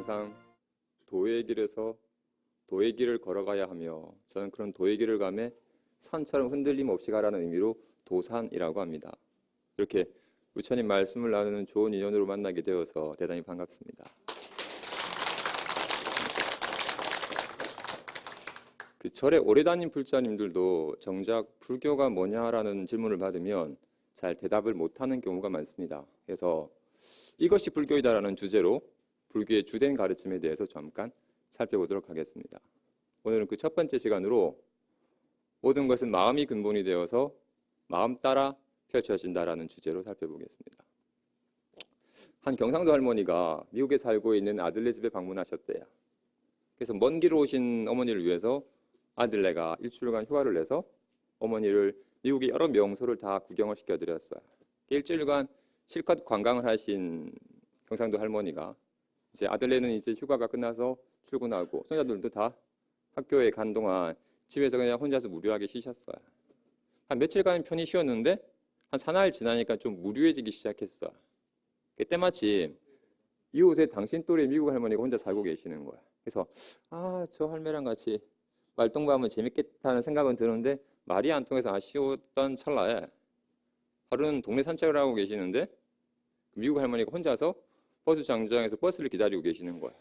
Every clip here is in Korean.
항상 도의 길에서 도의 길을 걸어가야 하며 저는 그런 도의 길을 가며 산처럼 흔들림 없이 가라는 의미로 도산이라고 합니다. 이렇게 부처님 말씀을 나누는 좋은 인연으로 만나게 되어서 대단히 반갑습니다. 그 절에 오래 다닌 불자님들도 정작 불교가 뭐냐라는 질문을 받으면 잘 대답을 못하는 경우가 많습니다. 그래서 이것이 불교이다라는 주제로 불교의 주된 가르침에 대해서 잠깐 살펴보도록 하겠습니다. 오늘은 그 첫 번째 시간으로 모든 것은 마음이 근본이 되어서 마음 따라 펼쳐진다라는 주제로 살펴보겠습니다. 한 경상도 할머니가 미국에 살고 있는 아들네 집에 방문하셨대요. 그래서 먼 길 오신 어머니를 위해서 아들네가 일주일간 휴가를 내서 어머니를 미국의 여러 명소를 다 구경을 시켜드렸어요. 일주일간 실컷 관광을 하신 경상도 할머니가 이제 아들네는 이제 휴가가 끝나서 출근하고 손자들도 다 학교에 간 동안 집에서 그냥 혼자서 무료하게 쉬셨어요. 한 며칠간 편히 쉬었는데 한 사나흘 지나니까 좀 무료해지기 시작했어요. 그때 마침 이웃에 당신 또래 미국 할머니가 혼자 살고 계시는 거야. 그래서 저 할매랑 같이 말동무하면 재밌겠다는 생각은 드는데 말이 안 통해서 아쉬웠던 찰나에 하루는 동네 산책을 하고 계시는데 미국 할머니가 혼자서 버스 정류장에서 버스를 기다리고 계시는 거야.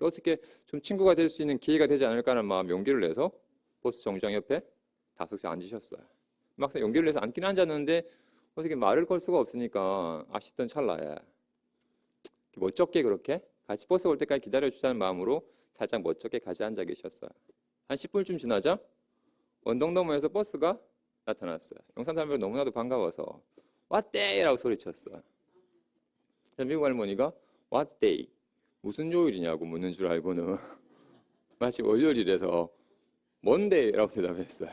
어떻게 좀 친구가 될 수 있는 기회가 되지 않을까라는 마음 용기를 내서 버스 정류장 옆에 다섯이 앉으셨어요. 막상 용기를 내서 앉긴 앉았는데 어떻게 말을 걸 수가 없으니까 아쉽던 찰나에 멋쩍게 그렇게 같이 버스 올 때까지 기다려주자는 마음으로 살짝 멋쩍게 같이 앉아 계셨어요. 한 10분쯤 지나자 언덕 너머에서 버스가 나타났어요. 경상도 할머니가 너무나도 반가워서 왔대! 라고 소리쳤어요. 미국 할머니가 왔대! 무슨 요일이냐고 묻는 줄 알고는 마치 월요일이라서 뭔데? 라고 대답했어요.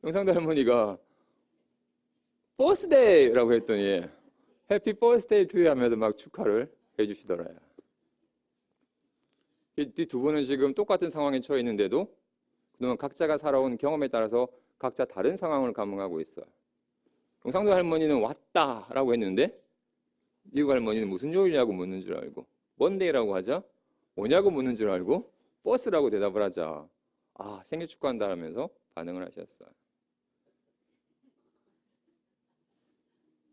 경상도 할머니가 버스데이! 라고 했더니 해피 버스데이 투유 하면서 막 축하를 해주시더래요. 이 두 분은 지금 똑같은 상황에 처해 있는데도 그동안 각자가 살아온 경험에 따라서 각자 다른 상황을 감응하고 있어요. 경상도 할머니는 왔다라고 했는데 미국 할머니는 무슨 요일이냐고 묻는 줄 알고 먼데이라고 하자 뭐냐고 묻는 줄 알고 버스라고 대답을 하자 생일 축하한다라면서 반응을 하셨어요.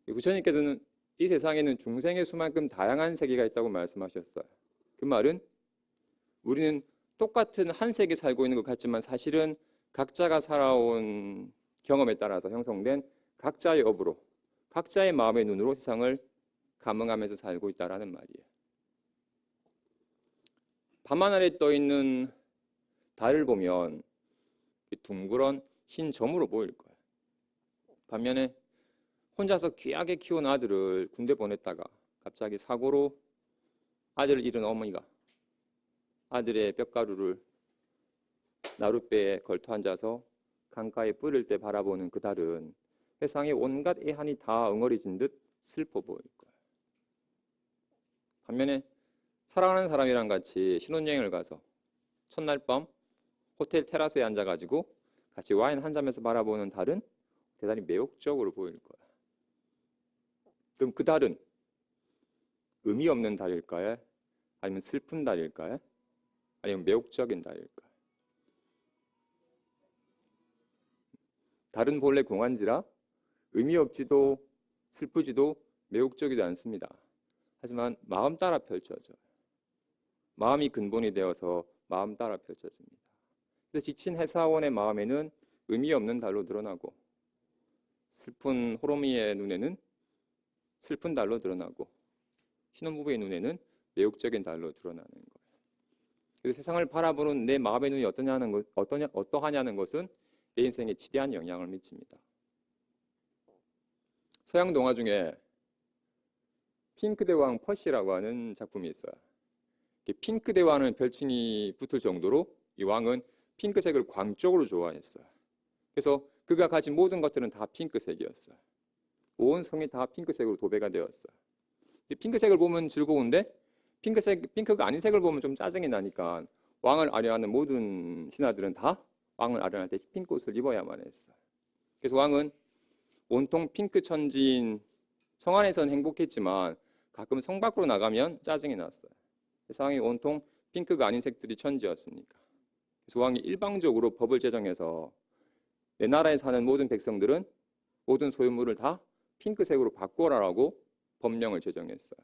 부처님께서는 이 세상에는 중생의 수만큼 다양한 세계가 있다고 말씀하셨어요. 그 말은 우리는 똑같은 한 세계에 살고 있는 것 같지만 사실은 각자가 살아온 경험에 따라서 형성된 각자의 업으로 각자의 마음의 눈으로 세상을 감응하면서 살고 있다는 말이에요. 밤하늘에 떠있는 달을 보면 둥그런 흰 점으로 보일 거예요. 반면에 혼자서 귀하게 키운 아들을 군대 보냈다가 갑자기 사고로 아들을 잃은 어머니가 아들의 뼈가루를 나룻배에 걸터 앉아서 강가에 뿌릴 때 바라보는 그 달은 세상의 온갖 애한이 다 엉어리진 듯 슬퍼 보일 거예요. 반면에 사랑하는 사람이랑 같이 신혼여행을 가서 첫날 밤 호텔 테라스에 앉아가지고 같이 와인 한 잔에서 바라보는 달은 대단히 매혹적으로 보일 거예요. 그럼 그 달은 의미 없는 달일까요? 아니면 슬픈 달일까요? 아니면 매혹적인 달일까요? 달은 본래 공한지라 의미 없지도 슬프지도 매혹적이지 않습니다. 하지만 마음 따라 펼쳐져요. 마음이 근본이 되어서 마음 따라 펼쳐집니다. 그래서 지친 회사원의 마음에는 의미 없는 달로 드러나고 슬픈 호르미의 눈에는 슬픈 달로 드러나고 신혼부부의 눈에는 매혹적인 달로 드러나는 거예요. 그래서 세상을 바라보는 내 마음의 눈이 어떠하냐는 것은 내 인생에 지대한 영향을 미칩니다. 서양 동화 중에 핑크대왕 퍼시라고 하는 작품이 있어요. 핑크대왕은 별칭이 붙을 정도로 이 왕은 핑크색을 광적으로 좋아했어요. 그래서 그가 가진 모든 것들은 다 핑크색이었어요. 온 성이 다 핑크색으로 도배가 되었어요. 이 핑크색을 보면 즐거운데 핑크가 아닌 색을 보면 좀 짜증이 나니까 왕을 아련하는 모든 신하들은 다 왕을 아련할 때 핑크 옷을 입어야만 했어요. 그래서 왕은 온통 핑크 천지인 성 안에서는 행복했지만 가끔 성 밖으로 나가면 짜증이 났어요. 세상이 온통 핑크가 아닌 색들이 천지였으니까. 그래서 왕이 일방적으로 법을 제정해서 내 나라에 사는 모든 백성들은 모든 소유물을 다 핑크색으로 바꿔라라고 법령을 제정했어요.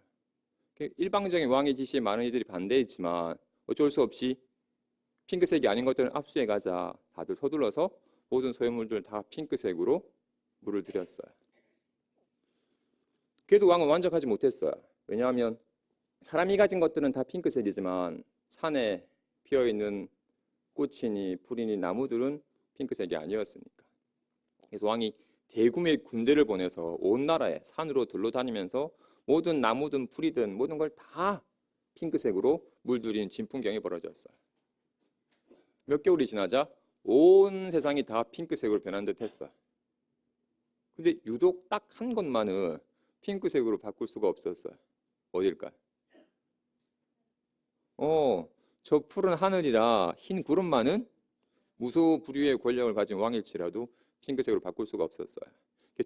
일방적인 왕의 지시에 많은 이들이 반대했지만 어쩔 수 없이 핑크색이 아닌 것들은 압수해 가자. 다들 서둘러서 모든 소유물들을 다 핑크색으로 물을 들였어요. 그래도 왕은 만족하지 못했어요. 왜냐하면 사람이 가진 것들은 다 핑크색이지만 산에 피어있는 꽃이니 풀이니 나무들은 핑크색이 아니었으니까. 그래서 왕이 대규모의 군대를 보내서 온 나라에 산으로 둘러다니면서 모든 나무든 풀이든 모든 걸 다 핑크색으로 물들인 진풍경이 벌어졌어요. 몇 개월이 지나자 온 세상이 다 핑크색으로 변한 듯 했어요. 근데 유독 딱 한 것만은 핑크색으로 바꿀 수가 없었어요. 어딜까요? 저 푸른 하늘이라 흰 구름만은 무소불위의 권력을 가진 왕일지라도 핑크색으로 바꿀 수가 없었어요.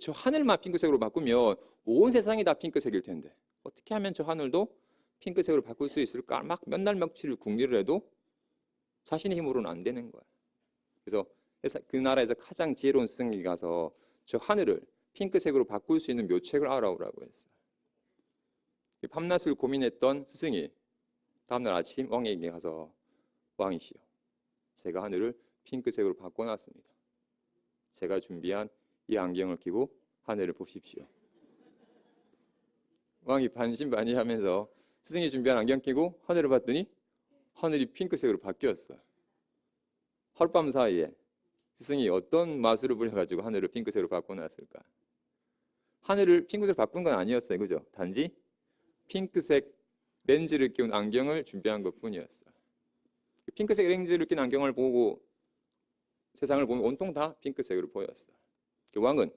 저 하늘만 핑크색으로 바꾸면 온 세상이 다 핑크색일 텐데 어떻게 하면 저 하늘도 핑크색으로 바꿀 수 있을까? 막 몇 날 며칠 궁리를 해도 자신의 힘으로는 안 되는 거예요. 그래서 그 나라에서 가장 지혜로운 스승이 가서 저 하늘을 핑크색으로 바꿀 수 있는 묘책을 알아오라고 했어요. 밤낮을 고민했던 스승이 다음날 아침 왕에게 가서 왕이시여, 제가 하늘을 핑크색으로 바꿔놨습니다. 제가 준비한 이 안경을 끼고 하늘을 보십시오. 왕이 반신반의하면서 스승이 준비한 안경 끼고 하늘을 봤더니 하늘이 핑크색으로 바뀌었어요. 하룻밤 사이에 스승이 어떤 마술을 부려가지고 하늘을 핑크색으로 바꿔놨을까? 하늘을 핑크색으로 바꾼 건 아니었어요. 그죠? 단지 핑크색 렌즈를 끼운 안경을 준비한 것뿐이었어요. 핑크색 렌즈를 낀 안경을 보고 세상을 보면 온통 다 핑크색으로 보였어요. 왕은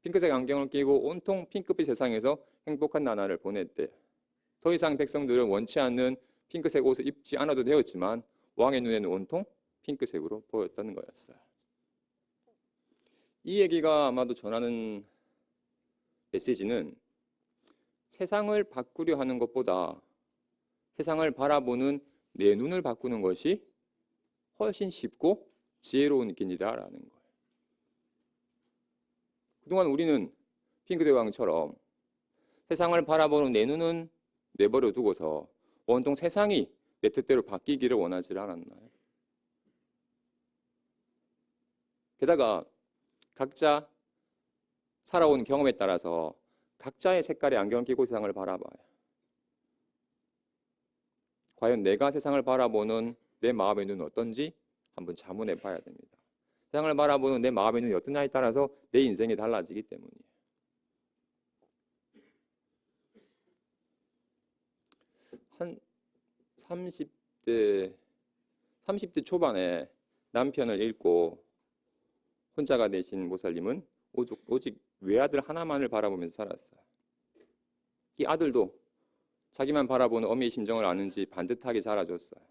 핑크색 안경을 끼고 온통 핑크빛 세상에서 행복한 나날을 보냈대요. 더 이상 백성들은 원치 않는 핑크색 옷을 입지 않아도 되었지만 왕의 눈에는 온통 핑크색으로 보였다는 거였어요. 이 얘기가 아마도 전하는 메시지는 세상을 바꾸려 하는 것보다 세상을 바라보는 내 눈을 바꾸는 것이 훨씬 쉽고 지혜로운 길이라는 거예요. 그동안 우리는 핑크대왕처럼 세상을 바라보는 내 눈은 내버려 두고서 온통 세상이 내 뜻대로 바뀌기를 원하지 않았나요? 게다가 각자 살아온 경험에 따라서 각자의 색깔의 안경을 끼고 세상을 바라봐요. 과연 내가 세상을 바라보는 내 마음의 눈은 어떤지 한번 자문해 봐야 됩니다. 세상을 바라보는 내 마음의 눈이 어떠냐에 따라서 내 인생이 달라지기 때문이에요. 한 30대 초반에 남편을 잃고 혼자가 되신 모살님은 오직 외아들 하나만을 바라보면서 살았어요. 이 아들도 자기만 바라보는 어미의 심정을 아는지 반듯하게 자라줬어요.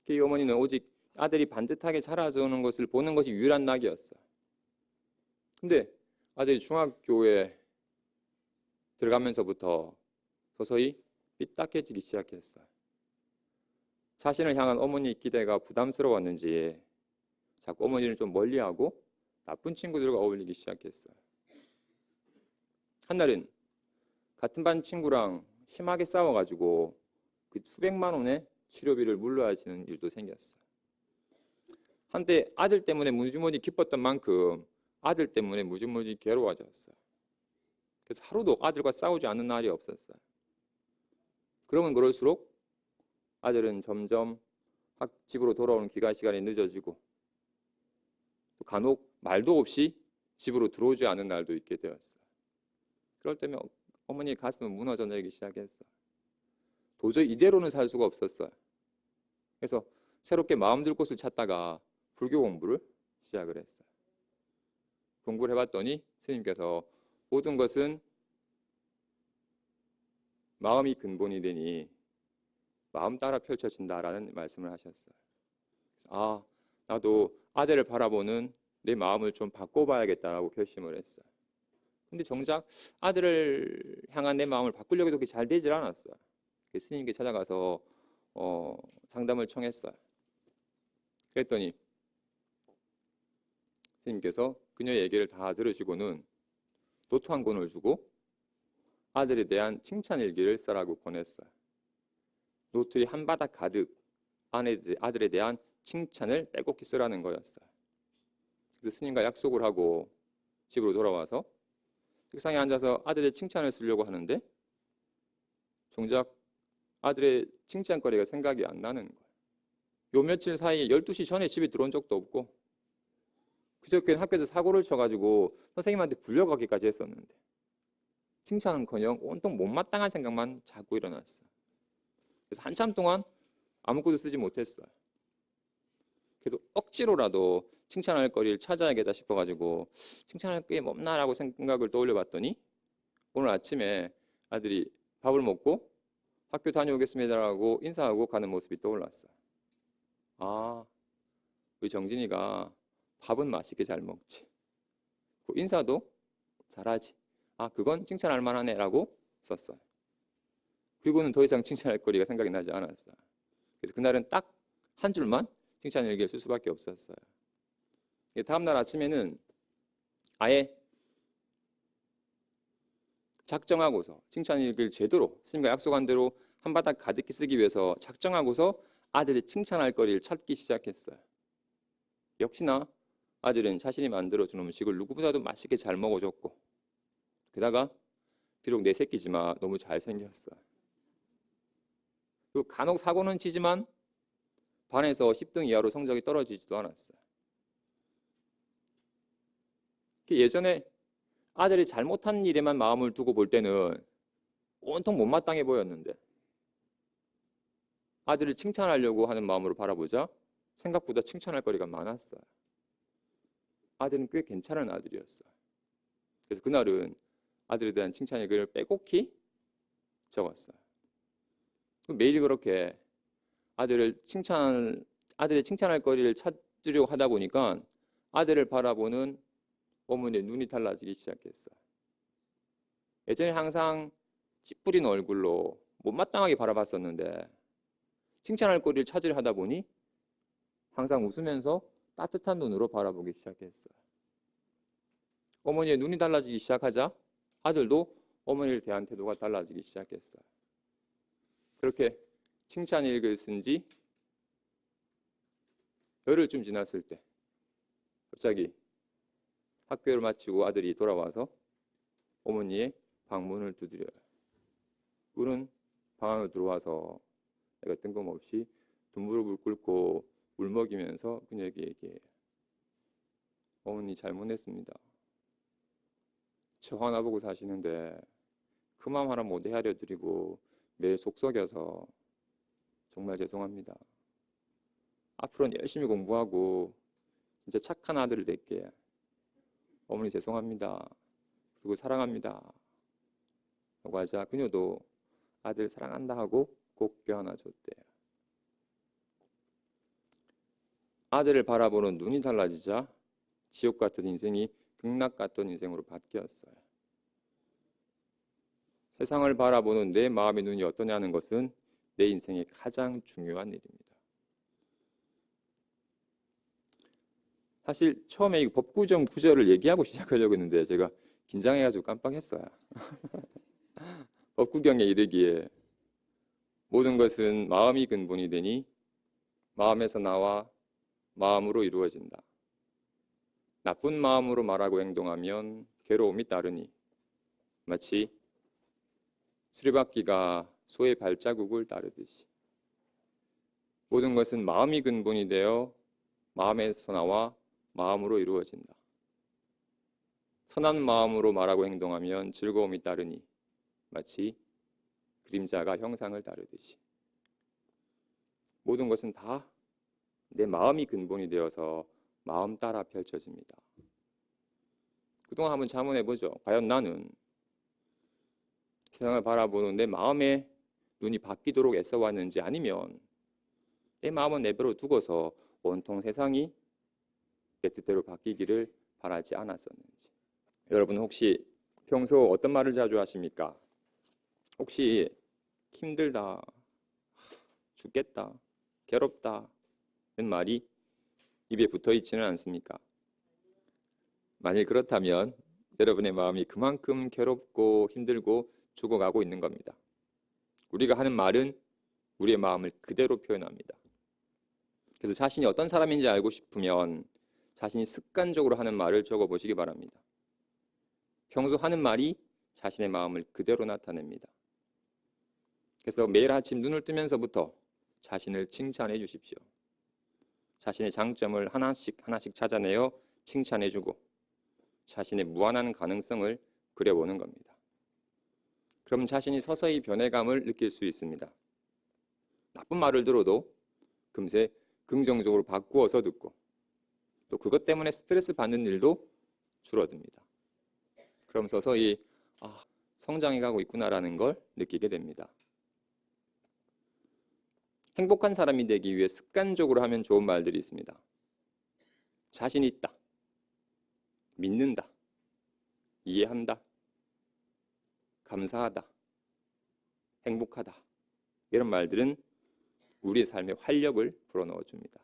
이 어머니는 오직 아들이 반듯하게 자라주는 것을 보는 것이 유일한 낙이었어요. 근데 아들이 중학교에 들어가면서부터 서서히 삐딱해지기 시작했어요. 자신을 향한 어머니의 기대가 부담스러웠는지 자꾸 어머니를 좀 멀리하고 나쁜 친구들과 어울리기 시작했어요. 한날은 같은 반 친구랑 심하게 싸워가지고 그 수백만 원의 치료비를 물러야 하는 일도 생겼어요. 한때 아들 때문에 무지무지 기뻤던 만큼 아들 때문에 무지무지 괴로워졌어요. 그래서 하루도 아들과 싸우지 않는 날이 없었어요. 그러면 그럴수록 아들은 점점 집으로 돌아오는 귀가 시간이 늦어지고 또 간혹 말도 없이 집으로 들어오지 않는 날도 있게 되었어요. 그럴 때면 어머니의 가슴은 무너져 내리기 시작했어요. 도저히 이대로는 살 수가 없었어요. 그래서 새롭게 마음 들 곳을 찾다가 불교 공부를 시작을 했어요. 공부를 해봤더니 스님께서 모든 것은 마음이 근본이 되니 마음 따라 펼쳐진다라는 말씀을 하셨어요. 아, 나도 아들을 바라보는 내 마음을 좀 바꿔봐야겠다라고 결심을 했어요. 근데 정작 아들을 향한 내 마음을 바꾸려고 해도 그게 잘 되질 않았어요. 스님께 찾아가서 상담을 청했어요. 그랬더니 스님께서 그녀의 얘기를 다 들으시고는 노트 한 권을 주고 아들에 대한 칭찬 일기를 써라고 권했어요. 노트의 한 바닥 가득 아들에 대한 칭찬을 빼곡히 쓰라는 거였어요. 그래서 스님과 약속을 하고 집으로 돌아와서 책상에 앉아서 아들의 칭찬을 쓰려고 하는데 정작 아들의 칭찬거리가 생각이 안 나는 거예요. 요 며칠 사이에 12시 전에 집에 들어온 적도 없고 그저께 학교에서 사고를 쳐가지고 선생님한테 불려가기까지 했었는데 칭찬은커녕 온통 못마땅한 생각만 자꾸 일어났어요. 그래서 한참 동안 아무것도 쓰지 못했어요. 그래도 억지로라도 칭찬할 거리를 찾아야겠다 싶어가지고 칭찬할 게 없나라고 생각을 떠올려 봤더니 오늘 아침에 아들이 밥을 먹고 학교 다녀오겠습니다라고 인사하고 가는 모습이 떠올랐어요. 아, 우리 정진이가 밥은 맛있게 잘 먹지. 그 인사도 잘하지. 아, 그건 칭찬할 만하네 라고 썼어요. 그리고는 더 이상 칭찬할 거리가 생각이 나지 않았어요. 그래서 그날은 딱 한 줄만 칭찬 일기를 쓸 수밖에 없었어요. 다음날 아침에는 아예 작정하고서 칭찬 일기를 제대로 스님과 약속한 대로 한 바닥 가득히 쓰기 위해서 작정하고서 아들의 칭찬할 거리를 찾기 시작했어요. 역시나 아들은 자신이 만들어준 음식을 누구보다도 맛있게 잘 먹어줬고 게다가 비록 내 새끼지만 너무 잘생겼어요. 그리고 간혹 사고는 치지만 반에서 10등 이하로 성적이 떨어지지도 않았어요. 예전에 아들이 잘못한 일에만 마음을 두고 볼 때는 온통 못마땅해 보였는데 아들을 칭찬하려고 하는 마음으로 바라보자 생각보다 칭찬할 거리가 많았어요. 아들은 꽤 괜찮은 아들이었어요. 그래서 그날은 아들에 대한 칭찬 일기를 빼곡히 적었어요. 매일 그렇게 아들의 칭찬할 거리를 찾으려고 하다 보니까 아들을 바라보는 어머니의 눈이 달라지기 시작했어요. 예전에 항상 찌푸린 얼굴로 못마땅하게 바라봤었는데 칭찬할 거리를 찾으려 하다 보니 항상 웃으면서 따뜻한 눈으로 바라보기 시작했어요. 어머니의 눈이 달라지기 시작하자 아들도 어머니를 대한 태도가 달라지기 시작했어요. 그렇게 칭찬 일기를 쓴 지 열흘쯤 지났을 때 갑자기 학교를 마치고 아들이 돌아와서 어머니의 방문을 두드려요. 우는 방 안으로 들어와서 애가 뜬금없이 눈물을 꿇고 울먹이면서 그녀에게 얘기해요. 어머니 잘못했습니다. 저 하나 보고 사시는데 그 마음 하나 못 헤아려 드리고 매일 속썩여서 정말 죄송합니다. 앞으로는 열심히 공부하고 진짜 착한 아들을 될게요. 어머니 죄송합니다. 그리고 사랑합니다. 라고 하자 그녀도 아들 사랑한다 하고 꼭 껴안아 줬대요. 아들을 바라보는 눈이 달라지자 지옥 같던 인생이 극락 같던 인생으로 바뀌었어요. 세상을 바라보는 내 마음의 눈이 어떠냐는 것은 내 인생의 가장 중요한 일입니다. 사실 처음에 이 법구정 구절을 얘기하고 시작하려고 했는데 제가 긴장해가지고 깜빡했어요. 법구경에 이르기에 모든 것은 마음이 근본이 되니 마음에서 나와 마음으로 이루어진다. 나쁜 마음으로 말하고 행동하면 괴로움이 따르니 마치 수레바퀴가 소의 발자국을 따르듯이 모든 것은 마음이 근본이 되어 마음에서 나와 마음으로 이루어진다. 선한 마음으로 말하고 행동하면 즐거움이 따르니 마치 그림자가 형상을 따르듯이 모든 것은 다 내 마음이 근본이 되어서 마음 따라 펼쳐집니다. 그동안 한번 자문해보죠. 과연 나는 세상을 바라보는 내 마음의 눈이 바뀌도록 애써왔는지 아니면 내 마음은 내버려 두고서 온통 세상이 내 뜻대로 바뀌기를 바라지 않았었는지. 여러분 혹시 평소 어떤 말을 자주 하십니까? 혹시 힘들다, 죽겠다, 괴롭다 는 말이 입에 붙어 있지는 않습니까? 만일 그렇다면 여러분의 마음이 그만큼 괴롭고 힘들고 죽어가고 있는 겁니다. 우리가 하는 말은 우리의 마음을 그대로 표현합니다. 그래서 자신이 어떤 사람인지 알고 싶으면 자신이 습관적으로 하는 말을 적어보시기 바랍니다. 평소 하는 말이 자신의 마음을 그대로 나타냅니다. 그래서 매일 아침 눈을 뜨면서부터 자신을 칭찬해 주십시오. 자신의 장점을 하나씩 찾아내어 칭찬해 주고 자신의 무한한 가능성을 그려보는 겁니다. 그럼 자신이 서서히 변해감을 느낄 수 있습니다. 나쁜 말을 들어도 금세 긍정적으로 바꾸어서 듣고 또 그것 때문에 스트레스 받는 일도 줄어듭니다. 그럼 서서히 성장해 가고 있구나라는 걸 느끼게 됩니다. 행복한 사람이 되기 위해 습관적으로 하면 좋은 말들이 있습니다. 자신 있다, 믿는다, 이해한다, 감사하다, 행복하다. 이런 말들은 우리의 삶에 활력을 불어넣어 줍니다.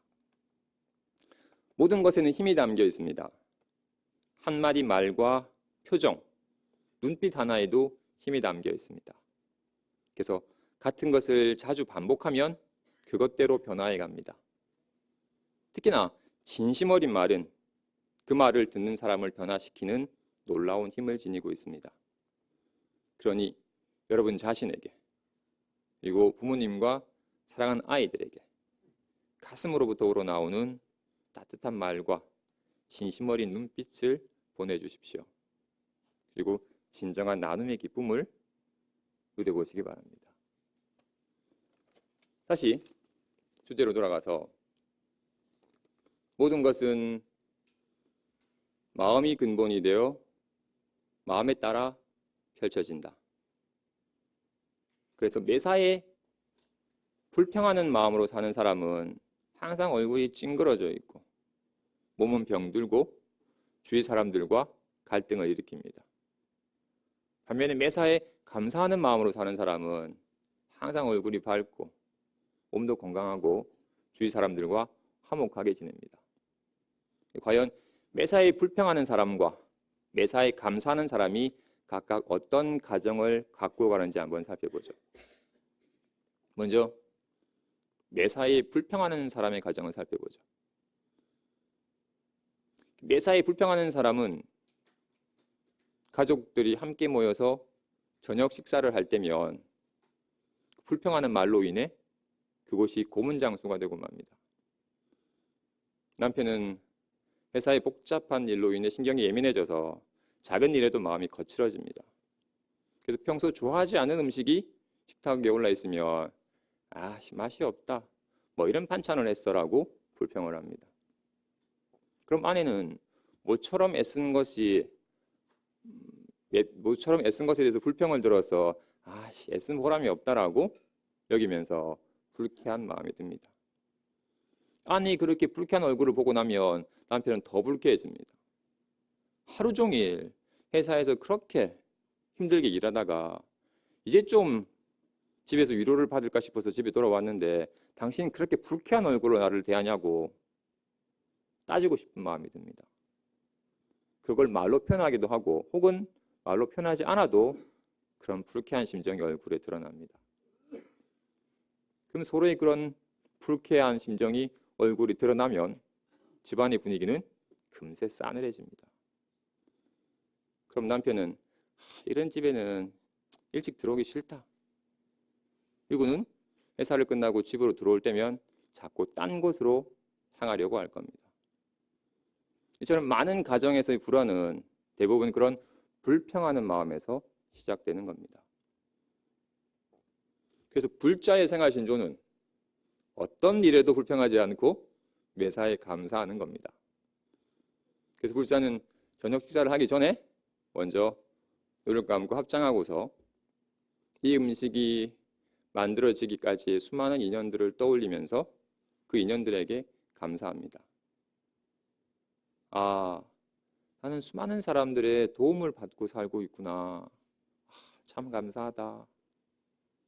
모든 것에는 힘이 담겨 있습니다. 한마디 말과 표정, 눈빛 하나에도 힘이 담겨 있습니다. 그래서 같은 것을 자주 반복하면 그것대로 변화해 갑니다. 특히나 진심 어린 말은 그 말을 듣는 사람을 변화시키는 놀라운 힘을 지니고 있습니다. 그러니 여러분 자신에게 그리고 부모님과 사랑하는 아이들에게 가슴으로부터 우러나오는 따뜻한 말과 진심 어린 눈빛을 보내주십시오. 그리고 진정한 나눔의 기쁨을 누려보시기 바랍니다. 다시 주제로 돌아가서 모든 것은 마음이 근본이 되어 마음에 따라 펼쳐진다. 그래서 매사에 불평하는 마음으로 사는 사람은 항상 얼굴이 찡그러져 있고 몸은 병들고 주위 사람들과 갈등을 일으킵니다. 반면에 매사에 감사하는 마음으로 사는 사람은 항상 얼굴이 밝고 몸도 건강하고 주위 사람들과 화목하게 지냅니다. 과연 매사에 불평하는 사람과 매사에 감사하는 사람이 각각 어떤 가정을 갖고 가는지 한번 살펴보죠. 먼저 매사에 불평하는 사람의 가정을 살펴보죠. 매사에 불평하는 사람은 가족들이 함께 모여서 저녁 식사를 할 때면 불평하는 말로 인해 그곳이 고문장소가 되고 맙니다. 남편은 회사의 복잡한 일로 인해 신경이 예민해져서 작은 일에도 마음이 거칠어집니다. 그래서 평소 좋아하지 않은 음식이 식탁 위에 올라 있으면 맛이 없다, 이런 반찬을 했어라고 불평을 합니다. 그럼 아내는 모처럼 애쓴 것에 대해서 불평을 들어서 애쓴 보람이 없다라고 여기면서 불쾌한 마음이 듭니다. 아내이 그렇게 불쾌한 얼굴을 보고 나면 남편은 더 불쾌해집니다. 하루 종일 회사에서 그렇게 힘들게 일하다가 이제 좀 집에서 위로를 받을까 싶어서 집에 돌아왔는데 당신 그렇게 불쾌한 얼굴로 나를 대하냐고 따지고 싶은 마음이 듭니다. 그걸 말로 표현하기도 하고 혹은 말로 표현하지 않아도 그런 불쾌한 심정이 얼굴에 드러납니다. 그럼 서로의 그런 불쾌한 심정이 얼굴이 드러나면 집안의 분위기는 금세 싸늘해집니다. 그럼 남편은 이런 집에는 일찍 들어오기 싫다. 그리고는 회사를 끝나고 집으로 들어올 때면 자꾸 딴 곳으로 향하려고 할 겁니다. 이처럼 많은 가정에서의 불화는 대부분 그런 불평하는 마음에서 시작되는 겁니다. 그래서 불자의 생활신조는 어떤 일에도 불평하지 않고 매사에 감사하는 겁니다. 그래서 불자는 저녁 식사를 하기 전에 먼저 눈을 감고 합장하고서 이 음식이 만들어지기까지의 수많은 인연들을 떠올리면서 그 인연들에게 감사합니다. 나는 수많은 사람들의 도움을 받고 살고 있구나. 참 감사하다.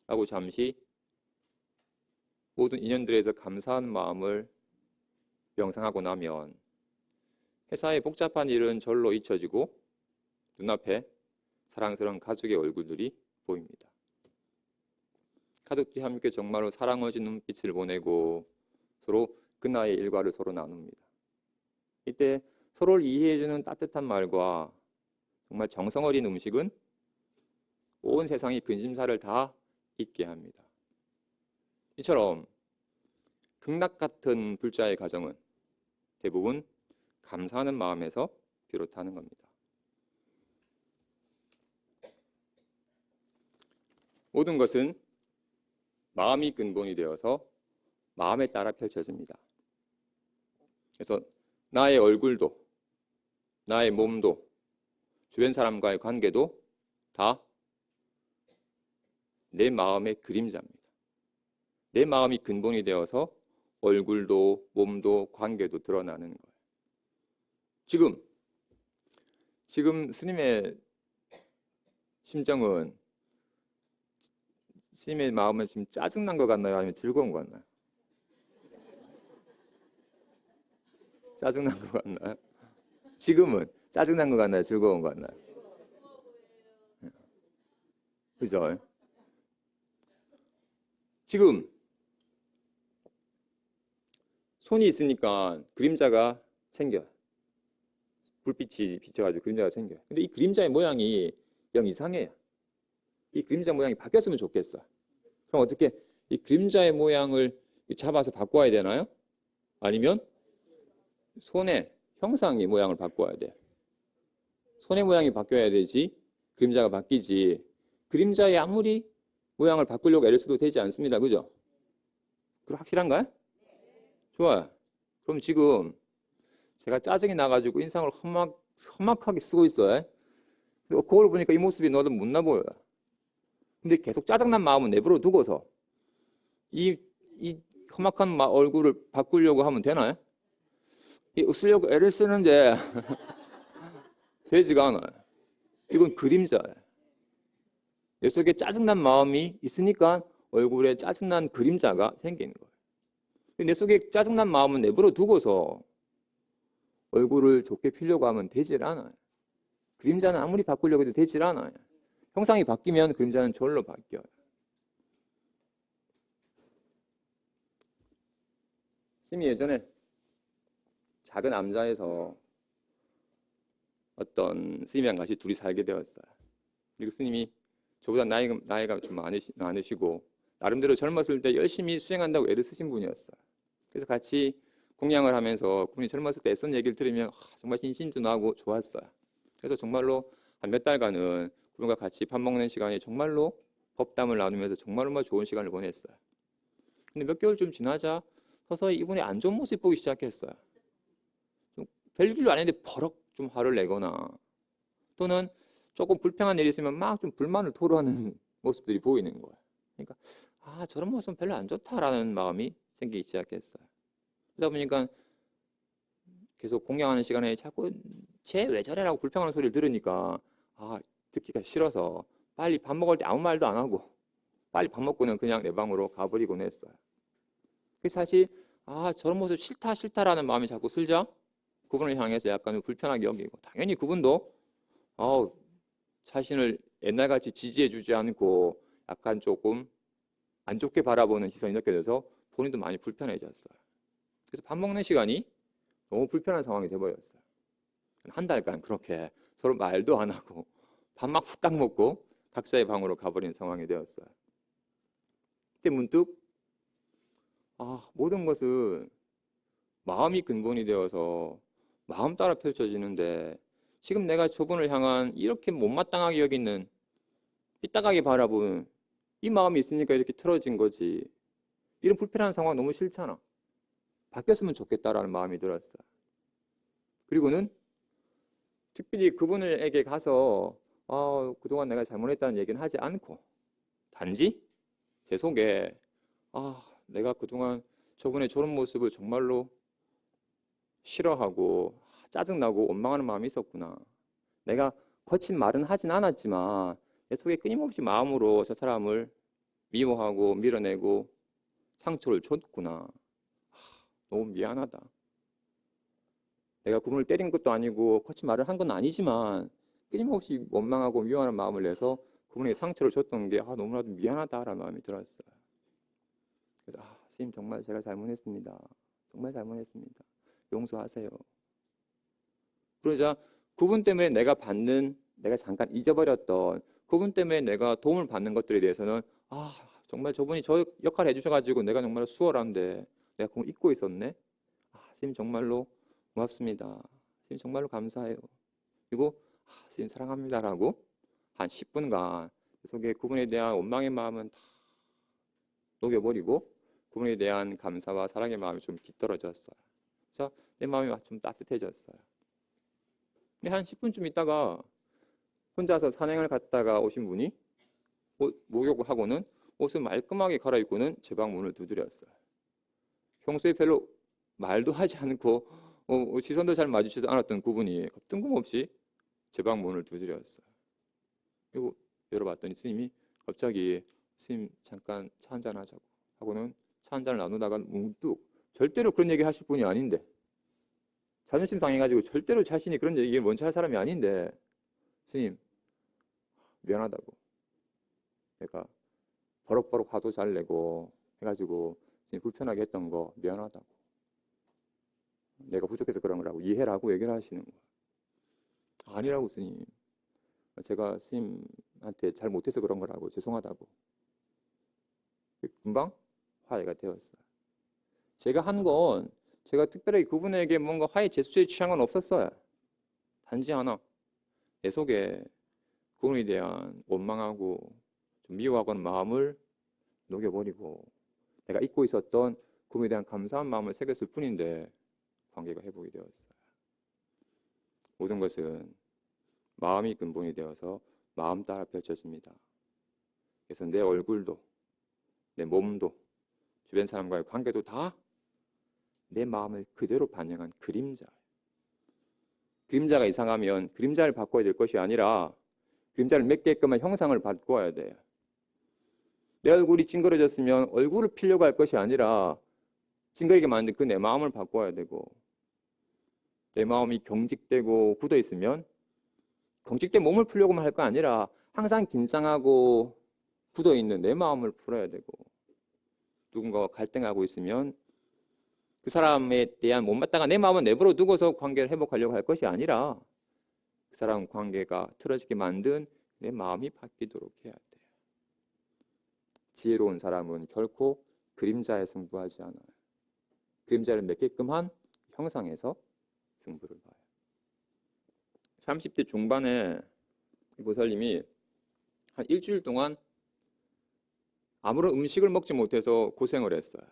라고 잠시 모든 인연들에서 감사한 마음을 명상하고 나면 회사의 복잡한 일은 절로 잊혀지고 눈앞에 사랑스러운 가족의 얼굴들이 보입니다. 가족들이 함께 정말로 사랑을 진 눈빛을 보내고 서로 그날의 일과를 서로 나눕니다. 이때 서로를 이해해주는 따뜻한 말과 정말 정성 어린 음식은 온 세상이 근심사를 다 잊게 합니다. 이처럼 극락 같은 불자의 가정은 대부분 감사하는 마음에서 비롯하는 겁니다. 모든 것은 마음이 근본이 되어서 마음에 따라 펼쳐집니다. 그래서 나의 얼굴도, 나의 몸도, 주변 사람과의 관계도 다 내 마음의 그림자입니다. 내 마음이 근본이 되어서 얼굴도, 몸도, 관계도 드러나는 거예요. 지금 스님의 심정은, 스님의 마음은 지금 짜증난 것 같나요? 아니면 즐거운 것 같나요? 짜증난 것 같나요? 지금은 짜증난 것 같나요? 즐거운 것 같나요? 그죠? 지금 손이 있으니까 그림자가 생겨요. 불빛이 비춰가지고 그림자가 생겨요. 근데 이 그림자의 모양이 영 이상해요. 이 그림자 모양이 바뀌었으면 좋겠어. 그럼 어떻게 이 그림자의 모양을 잡아서 바꿔야 되나요? 아니면 손의 형상의 모양을 바꿔야 돼요. 손의 모양이 바뀌어야 되지 그림자가 바뀌지 그림자의 아무리 모양을 바꾸려고 애를 써도 되지 않습니다. 그죠? 그럼 확실한가요? 좋아요. 그럼 지금 제가 짜증이 나가지고 인상을 험악하게 쓰고 있어요. 거울 보니까 이 모습이 너도 못나 보여요. 근데 계속 짜증난 마음은 내버려 두고서 이 험악한 얼굴을 바꾸려고 하면 되나요? 쓰려고 애를 쓰는데 되지가 않아요. 이건 그림자예요. 내 속에 짜증난 마음이 있으니까 얼굴에 짜증난 그림자가 생기는 거예요. 내 속에 짜증난 마음은 내버려 두고서 얼굴을 좋게 피려고 하면 되질 않아요. 그림자는 아무리 바꾸려고 해도 되질 않아요. 형상이 바뀌면 그림자는 절로 바뀌어요. 스님이 예전에 작은 암자에서 어떤 스님이랑 같이 둘이 살게 되었어요. 그리고 스님이 저보다 나이가 좀 많으시고 나름대로 젊었을 때 열심히 수행한다고 애를 쓰신 분이었어요. 그래서 같이 공양을 하면서 그분이 젊었을 때 애쓴 얘기를 들으면 정말 신심도 나고 좋았어요. 그래서 정말로 한 몇 달간은 그분과 같이 밥 먹는 시간이 정말로 법담을 나누면서 정말로 좋은 시간을 보냈어요. 근데 몇 개월 좀 지나자 서서히 이분의 안 좋은 모습 보기 시작했어요. 좀 별일도 아닌데 버럭 좀 화를 내거나 또는 조금 불평한 일이 있으면 막 좀 불만을 토로하는 모습들이 보이는 거예요. 그러니까 저런 모습은 별로 안 좋다라는 마음이 생기기 시작했어요. 그러다 보니까 계속 공양하는 시간에 자꾸 쟤 왜 저래라고 불평하는 소리를 들으니까 듣기가 싫어서 빨리 밥 먹을 때 아무 말도 안 하고 빨리 밥 먹고는 그냥 내 방으로 가버리곤 했어요. 그래서 사실 저런 모습 싫다라는 마음이 자꾸 슬자 그분을 향해서 약간 불편하게 여기고 당연히 그분도 자신을 옛날같이 지지해주지 않고 약간 조금 안 좋게 바라보는 시선이 느껴져서 본인도 많이 불편해졌어요. 그래서 밥 먹는 시간이 너무 불편한 상황이 돼버렸어요. 한 달간 그렇게 서로 말도 안 하고 밥 막 후딱 먹고 각자의 방으로 가버린 상황이 되었어요. 그때 문득 모든 것은 마음이 근본이 되어서 마음 따라 펼쳐지는데 지금 내가 저분을 향한 이렇게 못마땅하게 여기는 삐딱하게 바라보는 이 마음이 있으니까 이렇게 틀어진 거지. 이런 불편한 상황 너무 싫잖아. 바뀌었으면 좋겠다라는 마음이 들었어요. 그리고는 특별히 그분에게 가서 그동안 내가 잘못했다는 얘기는 하지 않고 단지 제 속에 내가 그동안 저분의 저런 모습을 정말로 싫어하고 짜증나고 원망하는 마음이 있었구나. 내가 거친 말은 하진 않았지만 내 속에 끊임없이 마음으로 저 사람을 미워하고 밀어내고 상처를 줬구나. 너무 미안하다. 내가 그분을 때린 것도 아니고 거친 말을 한 건 아니지만 끊임없이 원망하고 미워하는 마음을 내서 그분에게 상처를 줬던 게 너무나도 미안하다라는 마음이 들었어요. 그래서 스님 정말 제가 잘못했습니다. 정말 잘못했습니다. 용서하세요. 그러자 그분 때문에 내가 잠깐 잊어버렸던 그분 때문에 내가 도움을 받는 것들에 대해서는 정말 저분이 저 역할을 해주셔가지고 내가 정말 수월한데 내가 그걸 잊고 있었네. 스님 정말로 고맙습니다. 스님 정말로 감사해요. 그리고 스님 사랑합니다라고 한 10분간 속에 그분에 대한 원망의 마음은 다 녹여버리고 그분에 대한 감사와 사랑의 마음이 좀 뒤떨어졌어요. 그래서 내 마음이 좀 따뜻해졌어요. 근데 한 10분쯤 있다가 혼자서 산행을 갔다가 오신 분이 목욕을 하고는 옷을 말끔하게 갈아입고는 제 방 문을 두드렸어요. 평소에 별로 말도 하지 않고 시선도 잘 마주치지 않았던 그분이 뜬금없이 제 방 문을 두드렸어요. 그리고 열어봤더니 스님이 갑자기 스님 잠깐 차 한잔 하자고 하고는 차 한잔을 나누다가 문득 절대로 그런 얘기 하실 분이 아닌데 자존심 상해가지고 절대로 자신이 그런 얘기를 먼저 할 사람이 아닌데 스님 미안하다고 내가 버럭버럭 화도 잘 내고 해가지고 스님 불편하게 했던 거 미안하다고 내가 부족해서 그런 거라고 이해라고 얘기를 하시는 거예요. 아니라고 스님 제가 스님한테 잘 못해서 그런 거라고 죄송하다고 금방 화해가 되었어요. 제가 한 건 제가 특별히 그분에게 뭔가 화해 제스처에 취한 건 없었어요. 단지 하나 내 속에 그분에 대한 원망하고 좀 미워하는 마음을 녹여버리고 내가 잊고 있었던 그분에 대한 감사한 마음을 새겼을 뿐인데 관계가 회복이 되었어요. 모든 것은 마음이 근본이 되어서 마음 따라 펼쳐집니다. 그래서 내 얼굴도 내 몸도 주변 사람과의 관계도 다 내 마음을 그대로 반영한 그림자가 이상하면 그림자를 바꿔야 될 것이 아니라 그림자를 맺게끔 한 형상을 바꿔야 돼요. 내 얼굴이 찡그러졌으면 얼굴을 피려고 할 것이 아니라 찡그리게 만든 그 내 마음을 바꿔야 되고 내 마음이 경직되고 굳어 있으면 경직된 몸을 풀려고만 할 거 아니라 항상 긴장하고 굳어 있는 내 마음을 풀어야 되고 누군가와 갈등하고 있으면 그 사람에 대한 못마땅한 내 마음을 내버려 두고서 관계를 회복하려고 할 것이 아니라 그 사람 관계가 틀어지게 만든 내 마음이 바뀌도록 해야 돼요. 지혜로운 사람은 결코 그림자에 승부하지 않아요. 그림자를 맺게끔 한 형상에서 승부를 봐요. 30대 중반에 이 보살님이 한 일주일 동안 아무런 음식을 먹지 못해서 고생을 했어요.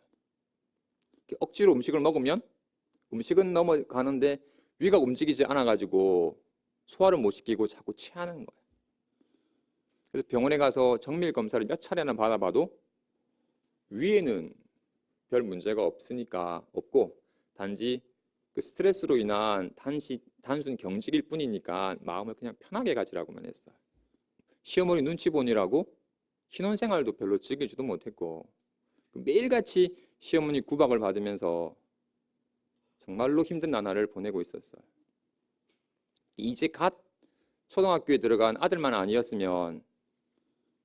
억지로 음식을 먹으면 음식은 넘어가는데 위가 움직이지 않아가지고 소화를 못 시키고 자꾸 체하는 거예요. 그래서 병원에 가서 정밀 검사를 몇 차례나 받아봐도 위에는 별 문제가 없고 단지 그 스트레스로 인한 단순 경직일 뿐이니까 마음을 그냥 편하게 가지라고만 했어요. 시어머니 눈치 보느라고 신혼생활도 별로 즐기지도 못했고 매일같이 시어머니 구박을 받으면서 정말로 힘든 나날을 보내고 있었어요. 이제 갓 초등학교에 들어간 아들만 아니었으면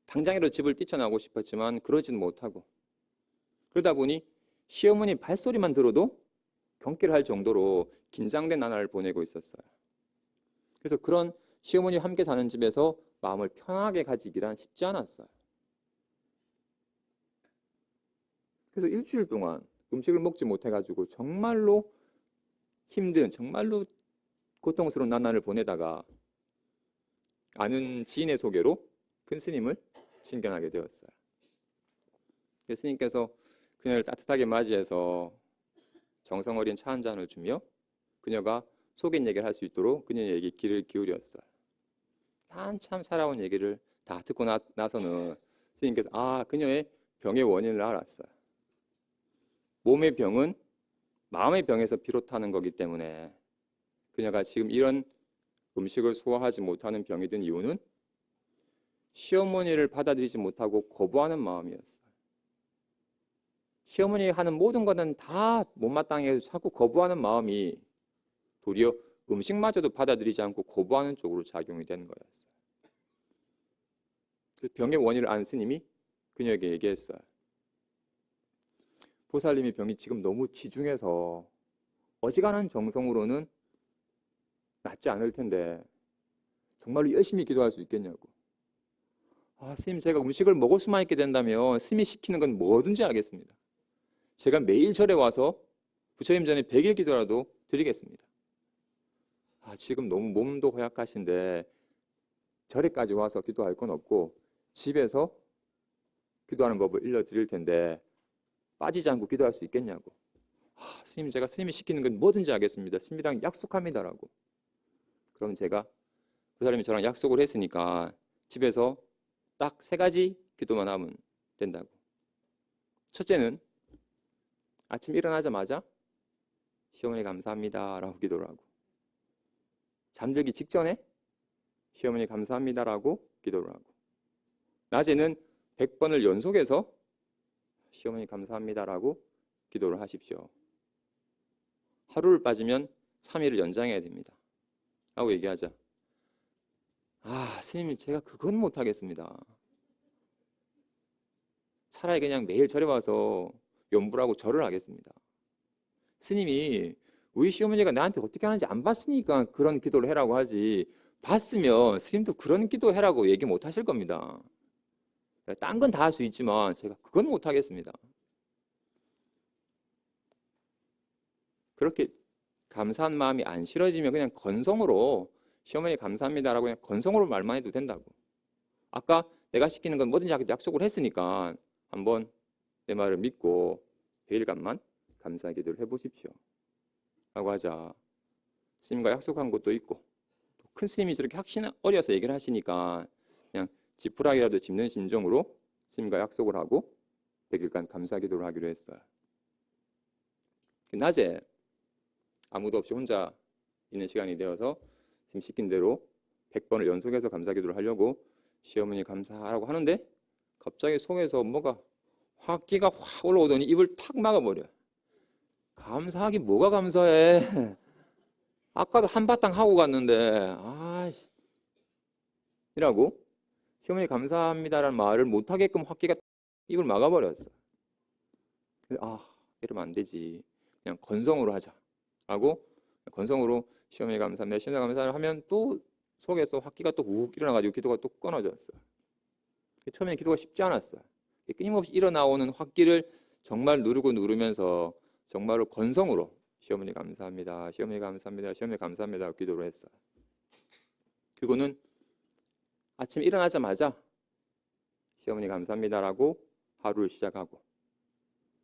당장이라도 집을 뛰쳐나오고 싶었지만 그러지는 못하고 그러다 보니 시어머니 발소리만 들어도 경기를 할 정도로 긴장된 나날을 보내고 있었어요. 그래서 그런 시어머니와 함께 사는 집에서 마음을 편하게 가지기란 쉽지 않았어요. 그래서 일주일 동안 음식을 먹지 못해가지고 정말로 힘든 정말로 고통스러운 나날을 보내다가 아는 지인의 소개로 큰 스님을 친견하게 되었어요. 스님께서 그녀를 따뜻하게 맞이해서 정성 어린 차 한 잔을 주며 그녀가 속인 얘기를 할 수 있도록 그녀에게 귀를 기울였어요. 한참 살아온 얘기를 다 듣고 나서는 스님께서 그녀의 병의 원인을 알았어요. 몸의 병은 마음의 병에서 비롯하는 거기 때문에 그녀가 지금 이런 음식을 소화하지 못하는 병이 든 이유는 시어머니를 받아들이지 못하고 거부하는 마음이었어요. 시어머니 하는 모든 것은 다 못마땅해 해서 자꾸 거부하는 마음이 도리어 음식마저도 받아들이지 않고 거부하는 쪽으로 작용이 되는 거였어요. 그 병의 원인을 안 스님이 그녀에게 얘기했어요. 보살님이 병이 지금 너무 지중해서 어지간한 정성으로는 낫지 않을 텐데 정말로 열심히 기도할 수 있겠냐고. 스님, 제가 음식을 먹을 수만 있게 된다면 스님이 시키는 건 뭐든지 하겠습니다. 제가 매일 절에 와서 부처님 전에 100일 기도라도 드리겠습니다. 지금 너무 몸도 허약하신데 절에까지 와서 기도할 건 없고 집에서 기도하는 법을 일러드릴 텐데 빠지지 않고 기도할 수 있겠냐고. 스님, 제가 스님이 시키는 건 뭐든지 하겠습니다. 스님이랑 약속합니다라고. 그럼 제가 보살님이 저랑 약속을 했으니까 집에서 딱 3가지 기도만 하면 된다고. 첫째는 아침 일어나자마자 시어머니 감사합니다 라고 기도를 하고, 잠들기 직전에 시어머니 감사합니다 라고 기도를 하고, 낮에는 100번을 연속해서 시어머니 감사합니다 라고 기도를 하십시오. 하루를 빠지면 3일을 연장해야 됩니다 라고 얘기하자. 스님, 제가 그건 못하겠습니다. 차라리 그냥 매일 절에 와서 연불하고 절을 하겠습니다. 스님이 우리 시어머니가 나한테 어떻게 하는지 안 봤으니까 그런 기도를 해라고 하지, 봤으면 스님도 그런 기도 해라고 얘기 못 하실 겁니다. 딴 건 다 할 수 있지만 제가 그건 못 하겠습니다. 그렇게 감사한 마음이 안 실어지면 그냥 건성으로 시어머니 감사합니다라고 그냥 건성으로 말만 해도 된다고. 아까 내가 시키는 건 뭐든지 하기로 약속을 했으니까 한번 내 말을 믿고 100일간만 감사 기도를 해보십시오 라고 하자. 스님과 약속한 것도 있고, 큰 스님이 저렇게 확신 어려서 얘기를 하시니까 그냥 지푸라기라도 짚는 심정으로 스님과 약속을 하고 100일간 감사 기도를 하기로 했어요. 낮에 아무도 없이 혼자 있는 시간이 되어서 지금 시킨 대로 100번을 연속해서 감사 기도를 하려고 시어머니 감사하라고 하는데 갑자기 속에서 뭐가 화기가 확 올라오더니 입을 탁 막아버려요. 감사하긴 뭐가 감사해. 아까도 한바탕 하고 갔는데 이라고 시어머니 감사합니다라는 말을 못하게끔 화기가 입을 막아버렸어. 이러면 안 되지. 그냥 건성으로 하자 라고 건성으로 시어머니 감사합니다, 시어머니 감사를 하면 또 속에서 화기가 또 욱 일어나가지고 기도가 또 끊어졌어요. 처음에는 기도가 쉽지 않았어요. 끊임없이 일어나오는 화기를 정말 누르고 누르면서 정말로 건성으로 시어머니 감사합니다, 시어머니 감사합니다, 시어머니 감사합니다 기도를 했어요. 그리고는 아침 일어나자마자 시어머니 감사합니다라고 하루를 시작하고,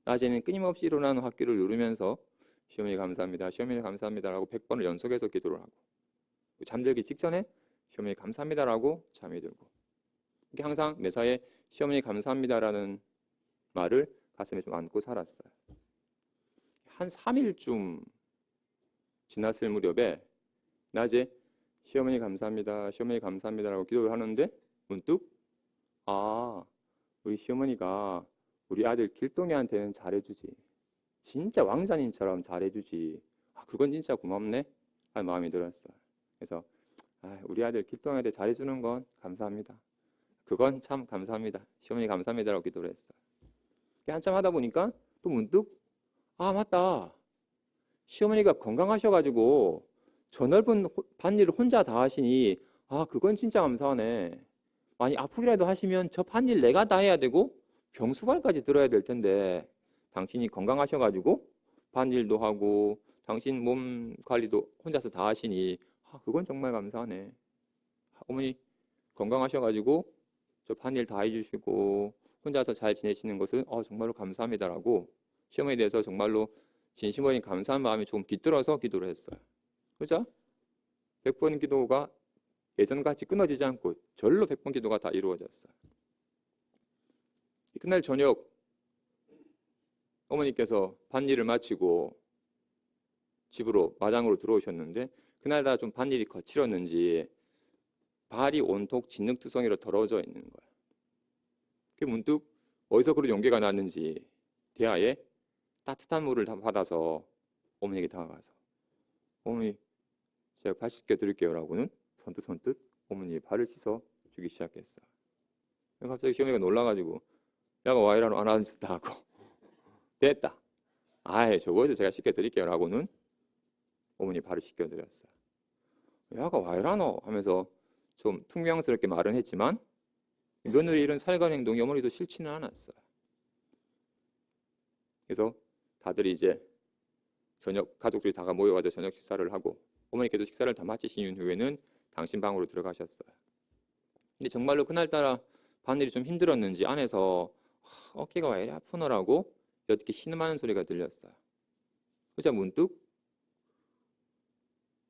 낮에는 끊임없이 일어나는 화기를 누르면서 시어머니 감사합니다, 시어머니 감사합니다라고 100번을 연속해서 기도를 하고, 잠들기 직전에 시어머니 감사합니다라고 잠이 들고, 이렇게 항상 매사에 시어머니 감사합니다라는 말을 가슴에 좀 안고 살았어요. 한 3일쯤 지났을 무렵에 낮에 시어머니 감사합니다, 시어머니 감사합니다라고 기도를 하는데 문득 우리 시어머니가 우리 아들 길동이한테는 잘해주지, 진짜 왕자님처럼 잘해주지, 그건 진짜 고맙네 하는 마음이 들었어요. 그래서 우리 아들 길동이한테 잘해주는 건 감사합니다, 그건 참 감사합니다, 시어머니 감사합니다라고 기도를 했어요. 한참 하다 보니까 또 문득 맞다, 시어머니가 건강하셔가지고 저 넓은 밭일을 혼자 다 하시니 그건 진짜 감사하네. 많이 아프기라도 하시면 저 밭일 내가 다 해야 되고 병수발까지 들어야 될 텐데 당신이 건강하셔가지고 밭일도 하고 당신 몸 관리도 혼자서 다 하시니 그건 정말 감사하네. 어머니 건강하셔가지고 저 밭일 다 해주시고 혼자서 잘 지내시는 것은 정말로 감사합니다라고 시어머니에 대해서 정말로 진심 어린 감사한 마음이 조금 깃들어서 기도를 했어요. 그죠? 100번 기도가 예전같이 끊어지지 않고 절로 100번 기도가 다 이루어졌어요. 그날 저녁 어머니께서 밭일을 마치고 집으로 마당으로 들어오셨는데 그날 다 좀 밭일이 거칠었는지 발이 온통 진흙투성이로 더러워져 있는 거야. 그 문득 어디서 그런 용기가 났는지 대야에 따뜻한 물을 받아서 어머니에게 다가가서 어머니 제가 발 씻겨 드릴게요라고는 선뜻 어머니의 발을 씻어 주기 시작했어요. 갑자기 시어머니가 놀라가지고 내가 와이라노 안 하는 짓 다 하고 됐다. 아예 저거에서 제가 씻겨 드릴게요라고는 어머니 발을 씻겨 드렸어요. 야가 와이라노 하면서 좀 퉁명스럽게 말은 했지만 며느리 이런 살간 행동이 어머니도 싫지는 않았어요. 그래서 다들 이제 저녁 가족들이 다 모여가지고 저녁 식사를 하고 어머니께도 식사를 다 마치신 후에는 당신 방으로 들어가셨어요. 근데 정말로 그날따라 바늘이 좀 힘들었는지 안에서 어깨가 왜 이리 아프노라고 이렇게 신음하는 소리가 들렸어요. 그자 문득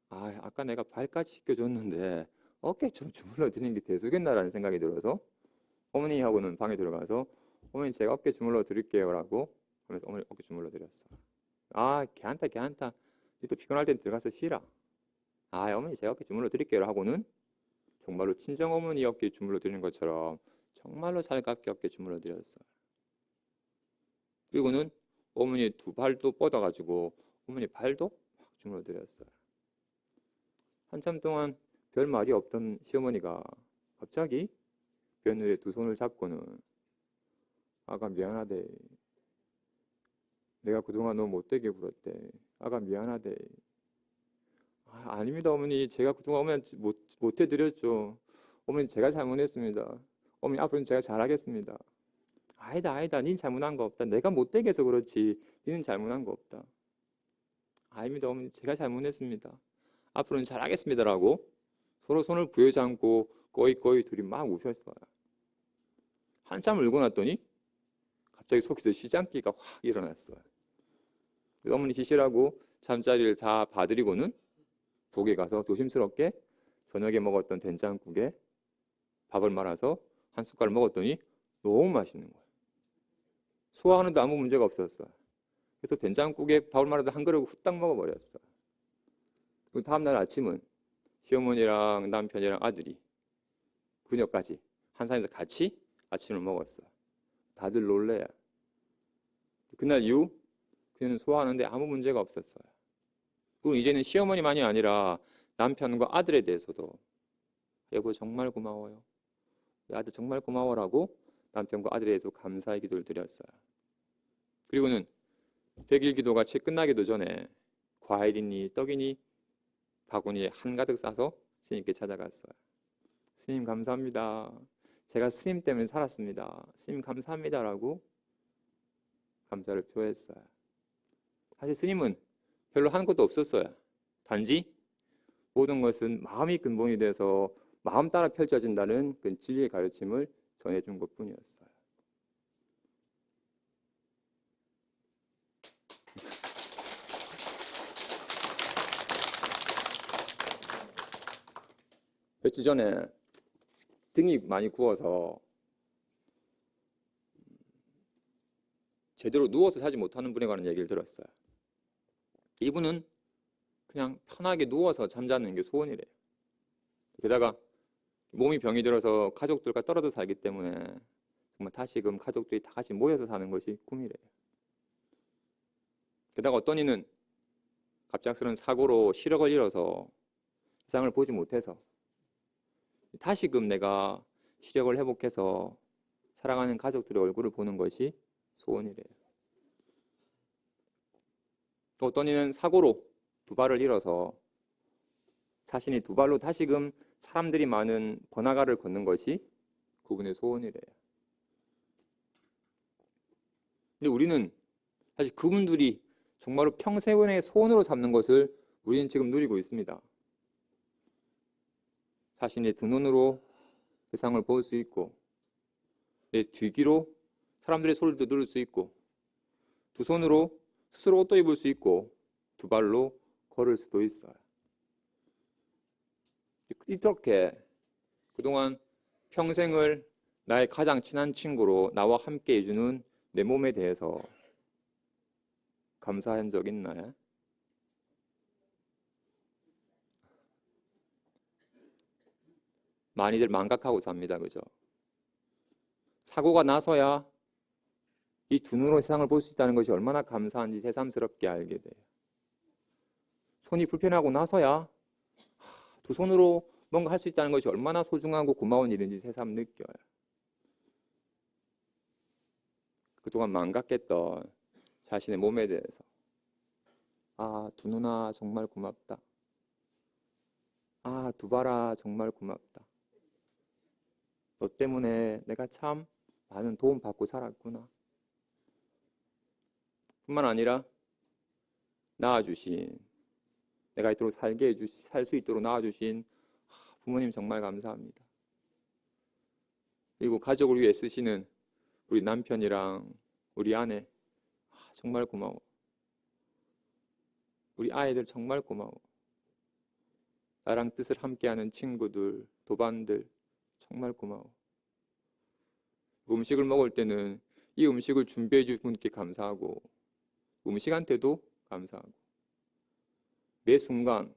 아까 내가 발까지 씻겨줬는데 어깨 좀 주물러 드리는 게 대수겠나라는 생각이 들어서 어머니하고는 방에 들어가서 어머니 제가 어깨 주물러 드릴게요라고 하면서 어머니 어깨 주물러 드렸어. 걔한타 또 피곤할 땐 들어가서 쉬라. 어머니 제가 어깨 주물러 드릴게요 하고는 정말로 친정 어머니 어깨 주물러 드리는 것처럼 정말로 살갑게 어깨 주물러 드렸어요. 그리고는 어머니 두 발도 뻗어가지고 어머니 발도 막 주물러 드렸어요. 한참 동안 별 말이 없던 시어머니가 갑자기 며느리의 두 손을 잡고는 아가 미안하대. 내가 그동안 너무 못되게 굴었대. 아가 미안하대. 아닙니다 어머니. 제가 그동안 어머니한테 못해드렸죠. 어머니 제가 잘못했습니다. 어머니 앞으로는 제가 잘하겠습니다. 아니다 닌 잘못한 거 없다. 내가 못되게 해서 그렇지 니는 잘못한 거 없다. 아닙니다 어머니. 제가 잘못했습니다. 앞으로는 잘하겠습니다라고 서로 손을 부여잡고 꺼이 둘이 막 웃었어요. 한참 울고 났더니 갑자기 속에서 시장기가 확 일어났어요. 어머니 쉬시라고 잠자리를 다 봐드리고는 부엌에 가서 조심스럽게 저녁에 먹었던 된장국에 밥을 말아서 한 숟갈 먹었더니 너무 맛있는 거예요. 소화하는데 아무 문제가 없었어요. 그래서 된장국에 밥을 말아서 한 그릇 후딱 먹어버렸어요. 그 다음날 아침은 시어머니랑 남편이랑 아들이 그녀까지 한산에서 같이 아침을 먹었어요. 다들 놀래요. 그날 이후 그녀는 소화하는데 아무 문제가 없었어요. 그리고 이제는 시어머니만이 아니라 남편과 아들에 대해서도 여보 정말 고마워요. 아들 정말 고마워라고 남편과 아들에 대해서 감사의 기도를 드렸어요. 그리고는 100일 기도가 채 끝나기도 전에 과일이니 떡이니 바구니에 한가득 싸서 스님께 찾아갔어요. 스님 감사합니다. 제가 스님 때문에 살았습니다. 스님 감사합니다라고 감사를 표했어요. 사실 스님은 별로 한 것도 없었어요. 단지 모든 것은 마음이 근본이 돼서 마음 따라 펼쳐진다는 그 진리의 가르침을 전해준 것뿐이었어요. 며칠 전에 등이 많이 구워서 제대로 누워서 자지 못하는 분에 관한 얘기를 들었어요. 이분은 그냥 편하게 누워서 잠자는 게 소원이래요. 게다가 몸이 병이 들어서 가족들과 떨어져 살기 때문에 정말 다시금 가족들이 다 같이 모여서 사는 것이 꿈이래요. 게다가 어떤 이는 갑작스런 사고로 시력을 잃어서 세상을 보지 못해서 다시금 내가 시력을 회복해서 사랑하는 가족들의 얼굴을 보는 것이 소원이래요. 또 어떤 이는 사고로 두 발을 잃어서 자신이 두 발로 다시금 사람들이 많은 번화가를 걷는 것이 그분의 소원이래요. 근데 우리는 사실 그분들이 정말로 평생의 소원으로 삼는 것을 우리는 지금 누리고 있습니다. 자신의 두 눈으로 세상을 볼 수 있고 내 뒤귀로 사람들의 소리도 들을 수 있고 두 손으로 스스로 옷도 입을 수 있고 두 발로 걸을 수도 있어요. 이렇게 그동안 평생을 나의 가장 친한 친구로 나와 함께 해주는 내 몸에 대해서 감사한 적 있나요? 많이들 망각하고 삽니다. 그죠? 사고가 나서야 이 두 눈으로 세상을 볼 수 있다는 것이 얼마나 감사한지 새삼스럽게 알게 돼요. 손이 불편하고 나서야 두 손으로 뭔가 할 수 있다는 것이 얼마나 소중하고 고마운 일인지 새삼 느껴요. 그동안 망각했던 자신의 몸에 대해서 두 눈아 정말 고맙다. 두 발아 정말 고맙다. 너 때문에 내가 참 많은 도움 받고 살았구나. 뿐만 아니라 낳아주신, 내가 이토록 살 수 있도록 낳아주신 부모님 정말 감사합니다. 그리고 가족을 위해 쓰시는 우리 남편이랑 우리 아내 정말 고마워. 우리 아이들 정말 고마워. 나랑 뜻을 함께하는 친구들, 도반들 정말 고마워. 음식을 먹을 때는 이 음식을 준비해 주신 분께 감사하고 음식한테도 감사하고 매 순간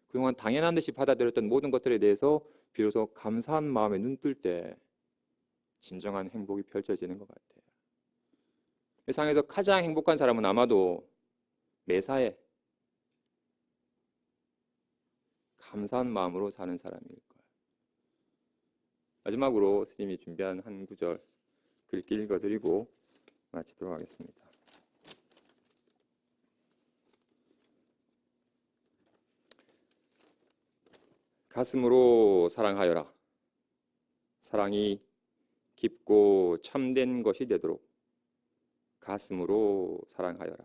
그동안 당연한 듯이 받아들였던 모든 것들에 대해서 비로소 감사한 마음에 눈 뜰 때 진정한 행복이 펼쳐지는 것 같아요. 세상에서 가장 행복한 사람은 아마도 매사에 감사한 마음으로 사는 사람일 거예요. 마지막으로 스님이 준비한 한 구절 글귀 읽어드리고 마치도록 하겠습니다. 가슴으로 사랑하여라. 사랑이 깊고 참된 것이 되도록 가슴으로 사랑하여라.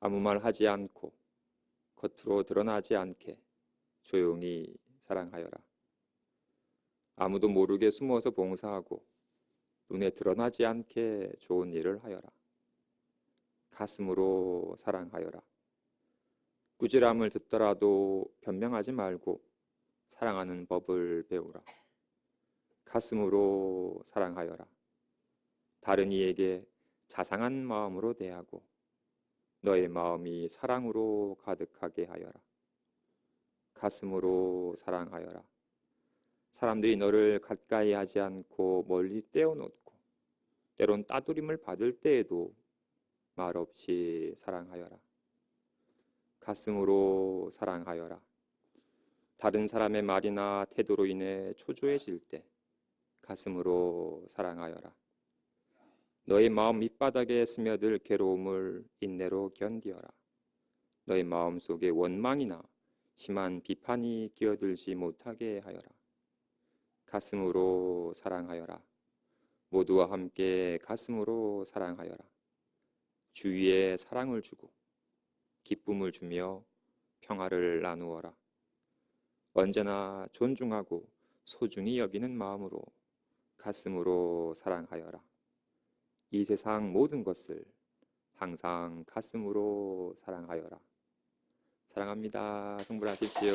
아무 말 하지 않고 겉으로 드러나지 않게 조용히 사랑하여라. 아무도 모르게 숨어서 봉사하고 눈에 드러나지 않게 좋은 일을 하여라. 가슴으로 사랑하여라. 꾸지람을 듣더라도 변명하지 말고 사랑하는 법을 배우라. 가슴으로 사랑하여라. 다른 이에게 자상한 마음으로 대하고 너의 마음이 사랑으로 가득하게 하여라. 가슴으로 사랑하여라. 사람들이 너를 가까이 하지 않고 멀리 떼어놓고 때론 따돌림을 받을 때에도 말없이 사랑하여라. 가슴으로 사랑하여라. 다른 사람의 말이나 태도로 인해 초조해질 때 가슴으로 사랑하여라. 너의 마음 밑바닥에 스며들 괴로움을 인내로 견디어라. 너의 마음 속에 원망이나 심한 비판이 끼어들지 못하게 하여라. 가슴으로 사랑하여라. 모두와 함께 가슴으로 사랑하여라. 주위에 사랑을 주고 기쁨을 주며 평화를 나누어라. 언제나 존중하고 소중히 여기는 마음으로 가슴으로 사랑하여라. 이 세상 모든 것을 항상 가슴으로 사랑하여라. 사랑합니다. 성불하십시오.